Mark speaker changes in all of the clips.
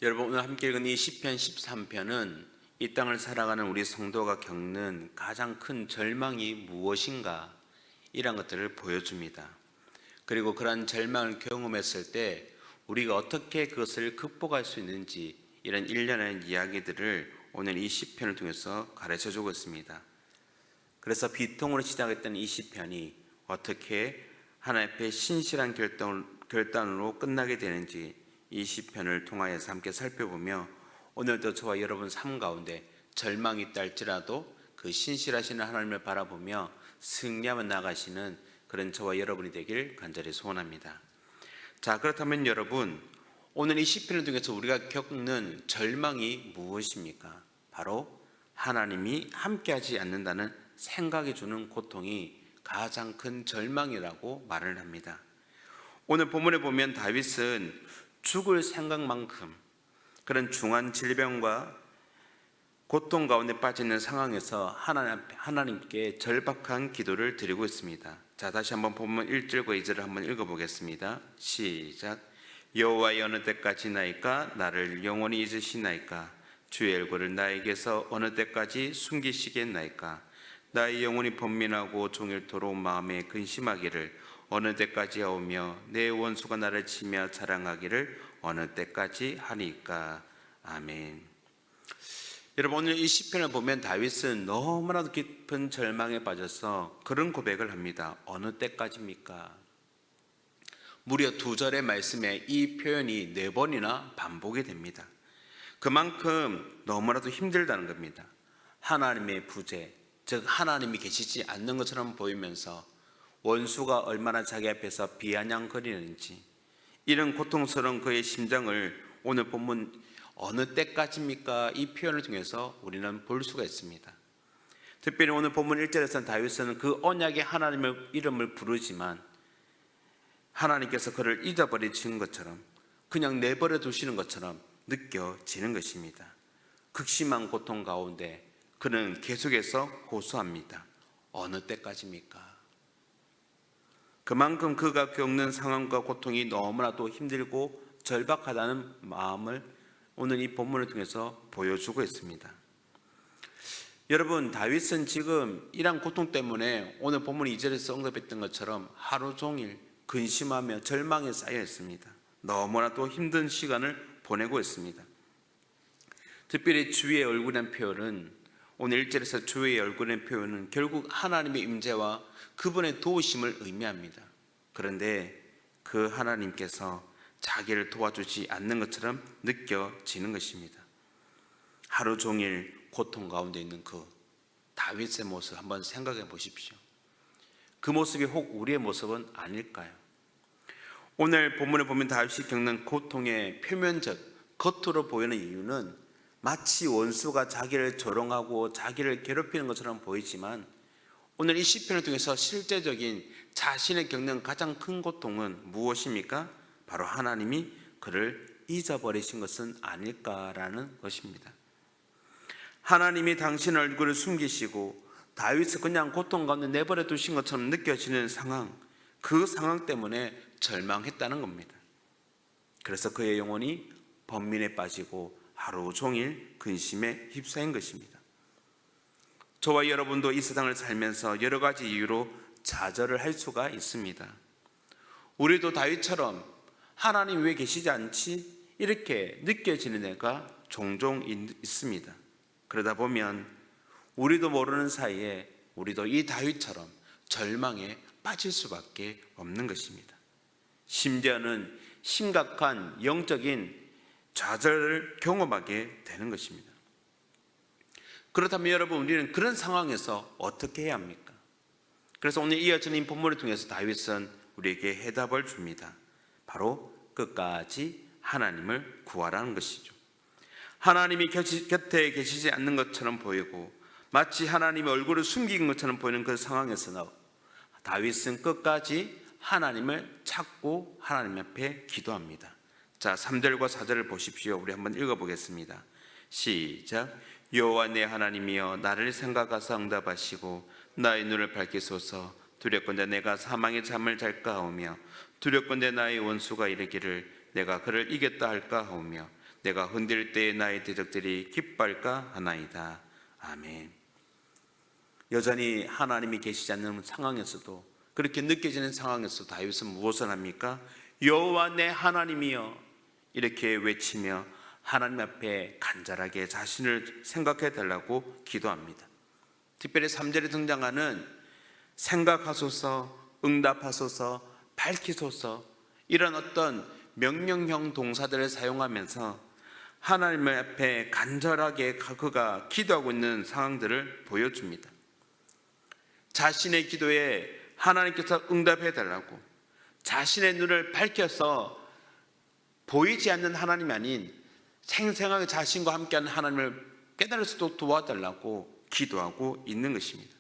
Speaker 1: 여러분, 오늘 함께 읽은 이 시편 13편은 이 땅을 살아가는 우리 성도가 겪는 가장 큰 절망이 무엇인가, 이런 것들을 보여줍니다. 그리고 그러한 절망을 경험했을 때 우리가 어떻게 그것을 극복할 수 있는지, 이런 일련의 이야기들을 오늘 이 시편을 통해서 가르쳐주고 있습니다. 그래서 비통으로 시작했던 이 시편이 어떻게 하나님 앞에 신실한 결단으로 끝나게 되는지 이 시편을 통하여서 함께 살펴보며, 오늘도 저와 여러분 삶 가운데 절망이 있다 할지라도 그 신실하시는 하나님을 바라보며 승리하며 나가시는 그런 저와 여러분이 되길 간절히 소원합니다. 자, 그렇다면 여러분, 오늘 이 시편을 통해서 우리가 겪는 절망이 무엇입니까? 바로 하나님이 함께하지 않는다는 생각이 주는 고통이 가장 큰 절망이라고 말을 합니다. 오늘 본문에 보면 다윗은 죽을 생각만큼 그런 중한 질병과 고통 가운데 빠져 있는 상황에서 하나님께 절박한 기도를 드리고 있습니다. 자, 다시 한번 본문 1절과 2절을 한번 읽어보겠습니다. 시작. 여호와여, 어느 때까지나이까? 나를 영원히 잊으시나이까? 주의 얼굴을 나에게서 어느 때까지 숨기시겠나이까? 나의 영혼이 번민하고 종일토록 마음에 근심하기를 어느 때까지 하오며 내 원수가 나를 치며 자랑하기를 어느 때까지 하니까? 아멘. 여러분, 오늘 이 시편을 보면 다윗은 너무나도 깊은 절망에 빠져서 그런 고백을 합니다. 어느 때까지입니까? 무려 2절의 말씀에 이 표현이 4번이나 반복이 됩니다. 그만큼 너무나도 힘들다는 겁니다. 하나님의 부재, 즉 하나님이 계시지 않는 것처럼 보이면서 원수가 얼마나 자기 앞에서 비아냥거리는지, 이런 고통스러운 그의 심정을 오늘 본문 어느 때까지입니까? 이 표현을 통해서 우리는 볼 수가 있습니다. 특별히 오늘 본문 1절에서는 다윗은 그 언약의 하나님의 이름을 부르지만 하나님께서 그를 잊어버리신 것처럼, 그냥 내버려 두시는 것처럼 느껴지는 것입니다. 극심한 고통 가운데 그는 계속해서 호소합니다. 어느 때까지입니까? 그만큼 그가 겪는 상황과 고통이 너무나도 힘들고 절박하다는 마음을 오늘 이 본문을 통해서 보여주고 있습니다. 여러분, 다윗은 지금 이러한 고통 때문에 오늘 본문 2절에서 언급했던 것처럼 하루 종일 근심하며 절망에 쌓여 있습니다. 너무나도 힘든 시간을 보내고 있습니다. 특별히 주의 얼굴이라는 표현은, 오늘 1절에서 주의 얼굴이라는 표현은 결국 하나님의 임재와 그분의 도우심을 의미합니다. 그런데 그 하나님께서 자기를 도와주지 않는 것처럼 느껴지는 것입니다. 하루 종일 고통 가운데 있는 그 다윗의 모습 한번 생각해 보십시오. 그 모습이 혹 우리의 모습은 아닐까요? 오늘 본문에 보면 다윗이 겪는 고통의 표면적, 겉으로 보이는 이유는 마치 원수가 자기를 조롱하고 자기를 괴롭히는 것처럼 보이지만, 오늘 이 시편을 통해서 실제적인 자신이 겪는 가장 큰 고통은 무엇입니까? 바로 하나님이 그를 잊어버리신 것은 아닐까라는 것입니다. 하나님이 당신 얼굴을 숨기시고 다윗을 그냥 고통 가운데 내버려 두신 것처럼 느껴지는 상황, 그 상황 때문에 절망했다는 겁니다. 그래서 그의 영혼이 번민에 빠지고 하루 종일 근심에 휩싸인 것입니다. 저와 여러분도 이 세상을 살면서 여러 가지 이유로 좌절을 할 수가 있습니다. 우리도 다윗처럼 하나님 왜 계시지 않지? 이렇게 느껴지는 애가 종종 있습니다. 그러다 보면 우리도 모르는 사이에 우리도 이 다윗처럼 절망에 빠질 수밖에 없는 것입니다. 심지어는 심각한 영적인 좌절을 경험하게 되는 것입니다. 그렇다면 여러분, 우리는 그런 상황에서 어떻게 해야 합니까? 그래서 오늘 이어지는 본문을 통해서 다윗은 우리에게 해답을 줍니다. 바로 끝까지 하나님을 구하라는 것이죠. 하나님이 곁에 계시지 않는 것처럼 보이고 마치 하나님의 얼굴을 숨긴 것처럼 보이는 그 상황에서 다윗은 끝까지 하나님을 찾고 하나님 앞에 기도합니다. 자, 3절과 4절을 보십시오. 우리 한번 읽어보겠습니다. 시작. 여호와 내 하나님이여, 나를 생각하사 응답하시고 나의 눈을 밝히소서. 두렵건대 내가 사망의 잠을 잘까 하오며 두렵건대 나의 원수가 이르기를 내가 그를 이겼다 할까 하오며 내가 흔들 때에 나의 대적들이 기뻐할까 하나이다. 아멘. 여전히 하나님이 계시지 않는 상황에서도, 그렇게 느껴지는 상황에서 다윗은 무엇을 합니까? 여호와 내 하나님이여 이렇게 외치며 하나님 앞에 간절하게 자신을 생각해 달라고 기도합니다. 특별히 3절에 등장하는 생각하소서, 응답하소서, 밝히소서, 이런 어떤 명령형 동사들을 사용하면서 하나님 앞에 간절하게 그가 기도하고 있는 상황들을 보여줍니다. 자신의 기도에 하나님께서 응답해 달라고, 자신의 눈을 밝혀서 보이지 않는 하나님이 아닌 생생하게 자신과 함께하는 하나님을 깨달을 수도 도와달라고 기도하고 있는 것입니다.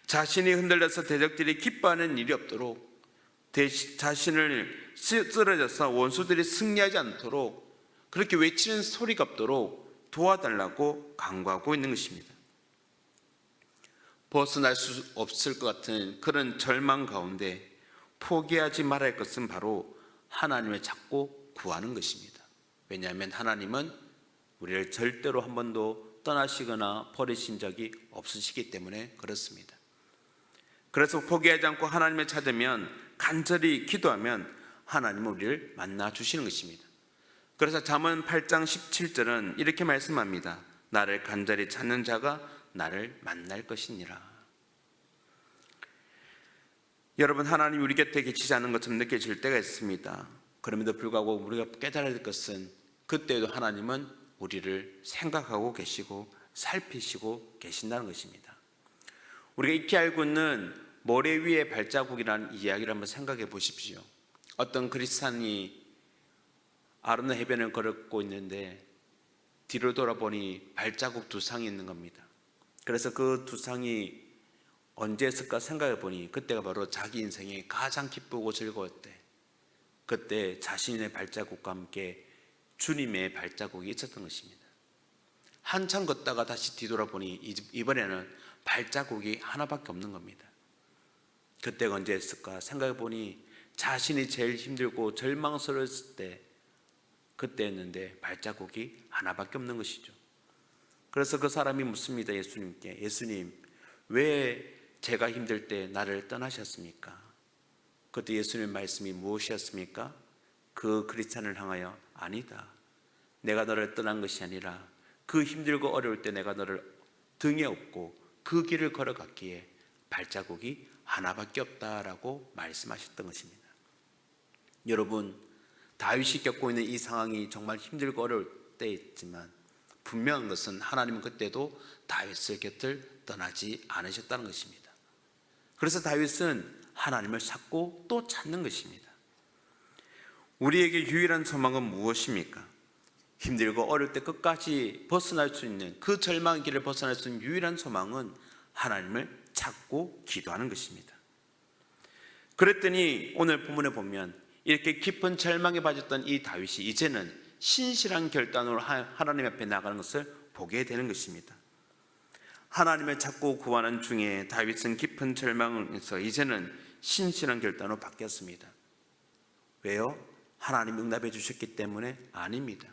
Speaker 1: 자신이 흔들려서 대적들이 기뻐하는 일이 없도록, 자신을 쓰러져서 원수들이 승리하지 않도록 그렇게 외치는 소리가 없도록 도와달라고 간구하고 있는 것입니다. 벗어날 수 없을 것 같은 그런 절망 가운데 포기하지 말아야 할 것은 바로 하나님을 찾고 구하는 것입니다. 왜냐하면 하나님은 우리를 절대로 한 번도 떠나시거나 버리신 적이 없으시기 때문에 그렇습니다. 그래서 포기하지 않고 하나님을 찾으면, 간절히 기도하면 하나님은 우리를 만나 주시는 것입니다. 그래서 잠언 8장 17절은 이렇게 말씀합니다. 나를 간절히 찾는 자가 나를 만날 것이니라. 여러분, 하나님이 우리 곁에 계시지 않은 것처럼 느껴질 때가 있습니다. 그럼에도 불구하고 우리가 깨달아야 될 것은, 그때에도 하나님은 우리를 생각하고 계시고 살피시고 계신다는 것입니다. 우리가 익히 알고 있는 모래 위의 발자국이라는 이야기를 한번 생각해 보십시오. 어떤 그리스도인이 아름다운 해변을 걸고 있는데 뒤로 돌아보니 발자국 두 쌍이 있는 겁니다. 그래서 그 두 쌍이 언제 했을까 생각해 보니 그때가 바로 자기 인생에 가장 기쁘고 즐거웠대. 그때 자신의 발자국과 함께 주님의 발자국이 있었던 것입니다. 한참 걷다가 다시 뒤돌아보니 이번에는 발자국이 하나밖에 없는 겁니다. 그때가 언제 했을까 생각해 보니 자신이 제일 힘들고 절망스러웠을 때 그때였는데 발자국이 하나밖에 없는 것이죠. 그래서 그 사람이 묻습니다. 예수님께, 예수님, 왜 제가 힘들 때 나를 떠나셨습니까? 그때 예수님 말씀이 무엇이었습니까? 그 그리스도인을 향하여, 아니다, 내가 너를 떠난 것이 아니라 그 힘들고 어려울 때 내가 너를 등에 업고 그 길을 걸어갔기에 발자국이 하나밖에 없다라고 말씀하셨던 것입니다. 여러분, 다윗이 겪고 있는 이 상황이 정말 힘들고 어려울 때였지만 분명한 것은 하나님은 그때도 다윗의 곁을 떠나지 않으셨다는 것입니다. 그래서 다윗은 하나님을 찾고 또 찾는 것입니다. 우리에게 유일한 소망은 무엇입니까? 힘들고 어려울 때 끝까지 벗어날 수 있는, 그 절망의 길을 벗어날 수 있는 유일한 소망은 하나님을 찾고 기도하는 것입니다. 그랬더니 오늘 본문에 보면 이렇게 깊은 절망에 빠졌던 이 다윗이 이제는 신실한 결단으로 하나님 앞에 나가는 것을 보게 되는 것입니다. 하나님을 찾고 구하는 중에 다윗은 깊은 절망에서 이제는 신실한 결단으로 바뀌었습니다. 왜요? 하나님 응답해 주셨기 때문에? 아닙니다.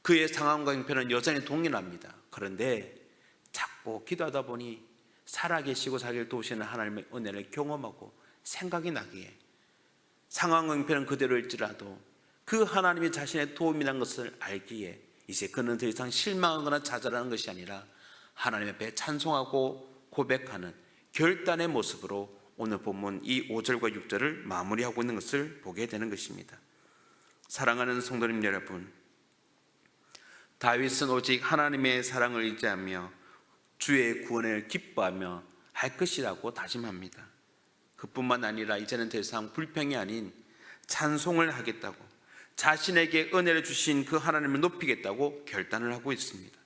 Speaker 1: 그의 상황과 형편은 여전히 동일합니다. 그런데 찾고 기도하다 보니 살아계시고 자기를 도우시는 하나님의 은혜를 경험하고 생각이 나기에, 상황과 형편은 그대로일지라도 그 하나님이 자신의 도움이라는 것을 알기에 이제 그는 더 이상 실망하거나 좌절하는 것이 아니라 하나님 앞에 찬송하고 고백하는 결단의 모습으로 오늘 본문 이 5절과 6절을 마무리하고 있는 것을 보게 되는 것입니다. 사랑하는 성도님 여러분, 다윗은 오직 하나님의 사랑을 의지하며 주의 구원을 기뻐하며 할 것이라고 다짐합니다. 그뿐만 아니라 이제는 더 이상 불평이 아닌 찬송을 하겠다고, 자신에게 은혜를 주신 그 하나님을 높이겠다고 결단을 하고 있습니다.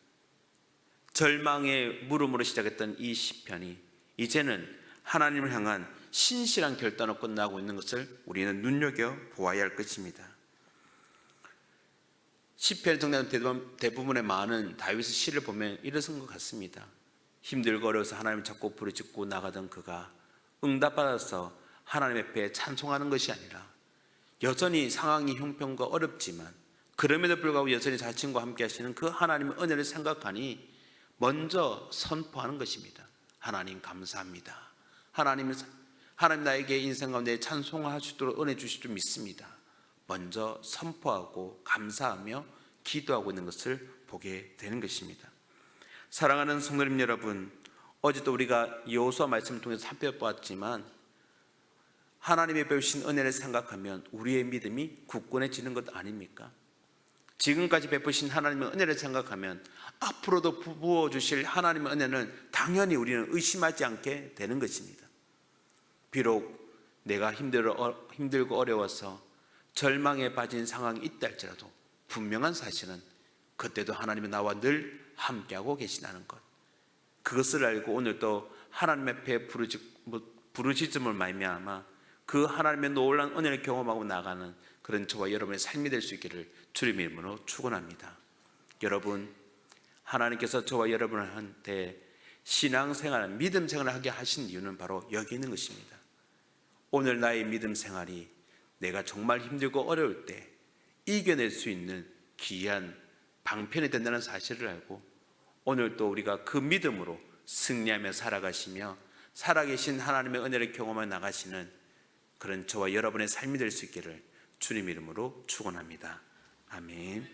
Speaker 1: 절망의 물음으로 시작했던 이 시편이 이제는 하나님을 향한 신실한 결단으로 끝나고 있는 것을 우리는 눈여겨보아야 할 것입니다. 시편에 등장하는 대부분의 많은 다윗의 시를 보면 이런 것 같습니다. 힘들고 어려워서 하나님을 찾고 부르짖고 나가던 그가 응답받아서 하나님 앞에 찬송하는 것이 아니라 여전히 상황이 형편과 어렵지만 그럼에도 불구하고 여전히 자신과 함께 하시는 그 하나님의 은혜를 생각하니 먼저 선포하는 것입니다. 하나님 감사합니다. 하나님 나에게 인생 가운데 찬송할 수 있도록 은혜 주실 줄 믿습니다. 먼저 선포하고 감사하며 기도하고 있는 것을 보게 되는 것입니다. 사랑하는 성도님 여러분, 어제도 우리가 여호수아 말씀을 통해서 살펴보았지만 하나님의 베푸신 은혜를 생각하면 우리의 믿음이 굳건해지는 것 아닙니까? 지금까지 베푸신 하나님의 은혜를 생각하면 앞으로도 부어주실 하나님의 은혜는 당연히 우리는 의심하지 않게 되는 것입니다. 비록 내가 힘들고 어려워서 절망에 빠진 상황이 있다 할지라도 분명한 사실은 그때도 하나님은 나와 늘 함께하고 계시다는 것, 그것을 알고 오늘 또 하나님 앞에 부르짖음을 말미암아 그 하나님의 놀라운 은혜를 경험하고 나가는 그런 저와 여러분의 삶이 될 수 있기를 주님의 이름으로 축원합니다. 여러분, 하나님께서 저와 여러분한테 신앙생활, 믿음 생활을 하게 하신 이유는 바로 여기 있는 것입니다. 오늘 나의 믿음 생활이 내가 정말 힘들고 어려울 때 이겨낼 수 있는 귀한 방편이 된다는 사실을 알고 오늘 또 우리가 그 믿음으로 승리하며 살아가시며 살아계신 하나님의 은혜를 경험해 나가시는 그런 저와 여러분의 삶이 될 수 있기를 주님 이름으로 축원합니다. 아멘.